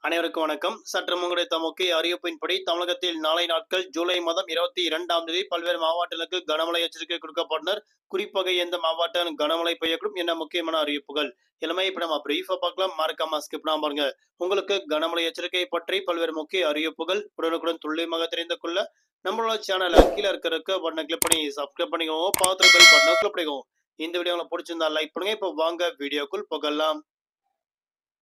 அனைவருக்கும் வணக்கம். சற்று முன் கிடைத்த முக்கிய அறிவிப்பின்படி தமிழகத்தில் நாளை நாட்கள் ஜூலை மாதம் 22ஆம் தேதி பல்வேறு மாவட்டங்களுக்கு கனமழை எச்சரிக்கை கொடுக்கப்பட்டனர். குறிப்பாக எந்த மாவட்டம் கனமழை பெய்யக்கூடும் என முக்கியமான அறிவிப்புகள் எல்லாமே இப்ப நம்ம பிரீஃபா பார்க்கலாம். மறக்காம ஸ்கிப் பண்ணாம பாருங்க. உங்களுக்கு கனமழை எச்சரிக்கை பற்றி பல்வேறு முக்கிய அறிவிப்புகள் உடனுக்குடன் துல்லியமாக தெரிந்து கொள்ள நம்மளோட சேனலை கீழே இருக்கிற பட்டனை கிளிக் பண்ணி சப்ஸ்கிரைப் பண்ணிக்கோங்க. பார்த்து பெல் பட்டனை கிளிக் பண்ணிக்கோங்க. இந்த வீடியோ உங்களுக்கு பிடிச்சிருந்தா லைக் பண்ணுங்க. இப்போ வாங்க வீடியோக்குள் போகலாம்.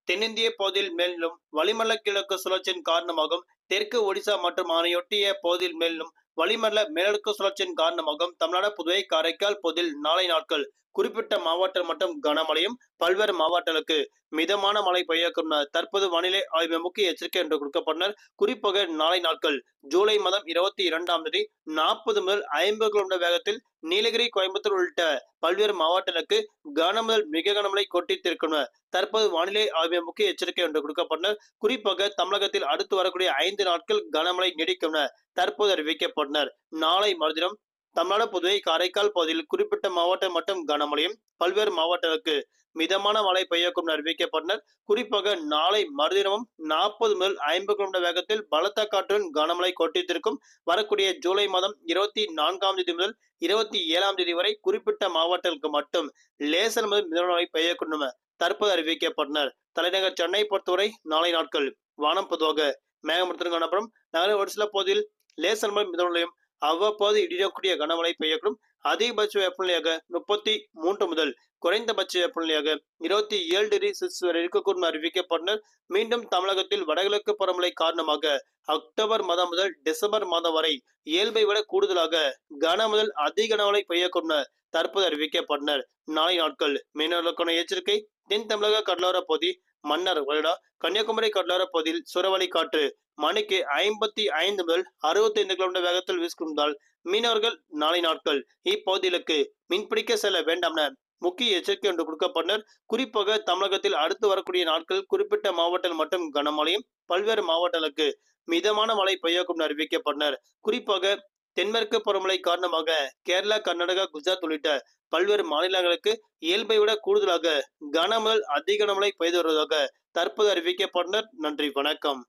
தென்னிந்திய பகுதியில் மேலும் வளிமண்டல கிழக்கு சுழற்சியின் காரணமாகவும் தெற்கு ஒடிசா மற்றும் அதனையொட்டிய பகுதியில் மேலும் வளிமண்டல மேலடுக்கு சுழற்சியின் காரணமாகவும் தமிழ்நாடு புதுவை காரைக்கால் பகுதியில் நாளை நாட்கள் குறிப்பிட்ட மாவட்டம் மற்றும் கனமழையும் பல்வேறு மாவட்டங்களுக்கு மிதமான மழை பெய்யக்கும் தற்போது வானிலை ஆய்வு முக்கிய எச்சரிக்கை என்று கொடுக்கப்பட்டனர். குறிப்பாக நாளை நாட்கள் ஜூலை மாதம் 22ஆம் தேதி 40 முதல் 50 கிலோமீட்டர் வேகத்தில் நீலகிரி, கோயம்புத்தூர் உள்ளிட்ட பல்வேறு மாவட்டங்களுக்கு கனமுதல் மிக கனமழை கொட்டித்திருக்கும் தற்போது வானிலை ஆய்வு முக்கிய எச்சரிக்கை என்று கொடுக்கப்பட்டனர். குறிப்பாக தமிழகத்தில் அடுத்து வரக்கூடிய 5 நாட்கள் கனமழை நீடிக்கும் தற்போது அறிவிக்கப்பட்டனர். நாளை மறுதினம் தமிழ்நாடு, புதுவை, காரைக்கால் பகுதியில் குறிப்பிட்ட மாவட்டம் மற்றும் கனமழையும் பல்வேறு மாவட்டங்களுக்கு மிதமான மழை பெய்யக்கும் அறிவிக்கப்பட்டனர். குறிப்பாக நாளை மறுதினமும் 40 முதல் 50 கிலோமீட்டர் வேகத்தில் பலத்த காற்றுடன் கனமழை கொட்டித்திருக்கும். வரக்கூடிய ஜூலை மாதம் 24ஆம் தேதி முதல் 27ஆம் தேதி வரை குறிப்பிட்ட மாவட்டங்களுக்கு மட்டும் லேசர் முதல் மிதமான மழை பெய்யக்கூடும் தற்போது அறிவிக்கப்பட்டனர். தலைநகர் சென்னை பொறுத்தவரை நாளை நாட்கள் வானம் பொதுவாக மேகமூட்டத்துடன் காணப்படும். நகரின் ஒரு சில பகுதியில் லேசர் முதல் மிதமான அவ்வப்போது இடியக்கூடிய கனமழை பெய்யக்கூடும். அதிகபட்ச வெப்பநிலையாக 33 முதல் குறைந்தபட்ச வெப்பநிலையாக 27 டிகிரி செல்சியஸ் வரை இருக்கக்கூடும் அறிவிக்கப்பட்டனர். மீண்டும் தமிழகத்தில் வடகிழக்கு பருவமழை காரணமாக அக்டோபர் மாதம் முதல் டிசம்பர் மாதம் வரை இயல்பை விட கூடுதலாக கன முதல் அதிக கனமழை பெய்யக்கூடும் தற்போது அறிவிக்கப்பட்டனர். நாளை நாட்கள் மீனவர்களுக்கான எச்சரிக்கை. தென் தமிழக கடலோர பகுதி, மன்னார் வளைகுடா, கன்னியாகுமரி கடலோர பகுதியில் சூறாவளி காற்று மணிக்கு 55 முதல் 65 கிலோமீட்டர் வேகத்தில் வீசுவதால் மீனவர்கள் நாளை நாட்கள் இப்பகுதிகளுக்கு மீன்பிடிக்க செல்ல வேண்டாம் என முக்கிய எச்சரிக்கை ஒன்று கொடுக்கப்பட்டனர். குறிப்பாக தமிழகத்தில் அடுத்து வரக்கூடிய நாட்கள் குறிப்பிட்ட மாவட்டங்கள் மட்டும் கனமழையும் பல்வேறு மாவட்டங்களுக்கு மிதமான மழை பெய்யக்கும் அறிவிக்கப்பட்டனர். குறிப்பாக தென்மேற்கு பருவமழை காரணமாக கேரளா, கர்நாடகா, குஜராத் உள்ளிட்ட பல்வேறு மாநிலங்களுக்கு இயல்பை விட கூடுதலாக கன முதல் அதிக கனமழை பெய்து வருவதாக தற்போது அறிவிக்கப்பட்டனர். நன்றி, வணக்கம்.